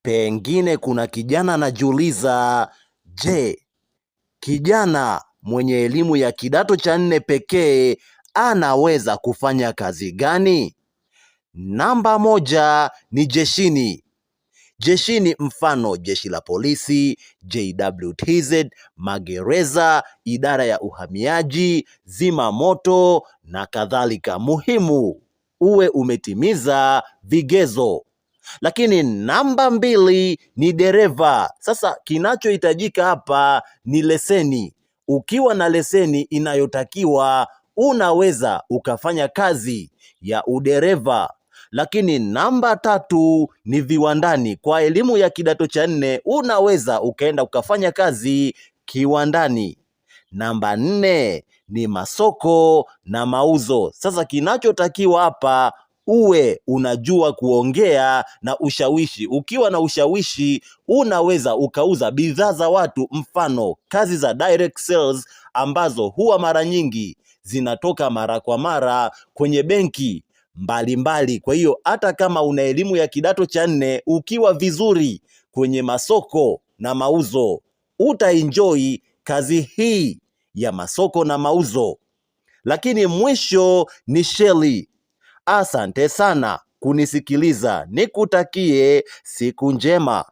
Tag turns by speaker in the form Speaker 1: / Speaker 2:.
Speaker 1: Pengine kuna kijana anajiuliza, je, kijana mwenye elimu ya kidato cha 4 pekee anaweza kufanya kazi gani? Namba 1 ni jeshini. Jeshini mfano jeshi la polisi, JWTZ, magereza, idara ya uhamiaji, zima moto na kadhalika. Muhimu uwe umetimiza vigezo. Lakini namba 2 ni dereva. Sasa kinachohitajika hapa ni leseni. Ukiwa na leseni inayotakiwa unaweza ukafanya kazi ya udereva. Lakini namba 3 ni viwandani. Kwa elimu ya kidato cha 4 unaweza ukaenda ukafanya kazi kiwandani. Namba 4 ni masoko na mauzo. Sasa kinachotakiwa hapa uwe unajua kuongea na ushawishi. Ukiwa na ushawishi unaweza ukauza bidhaa za watu, mfano kazi za direct sales ambazo huwa mara nyingi zinatoka mara kwa mara kwenye benki mbalimbali. Kwa hiyo hata kama una elimu ya kidato cha 4 ukiwa vizuri kwenye masoko na mauzo utaenjoy kazi hii ya masoko na mauzo. Lakini mwisho ni sheli. Asante sana kunisikiliza. Nikutakie siku njema.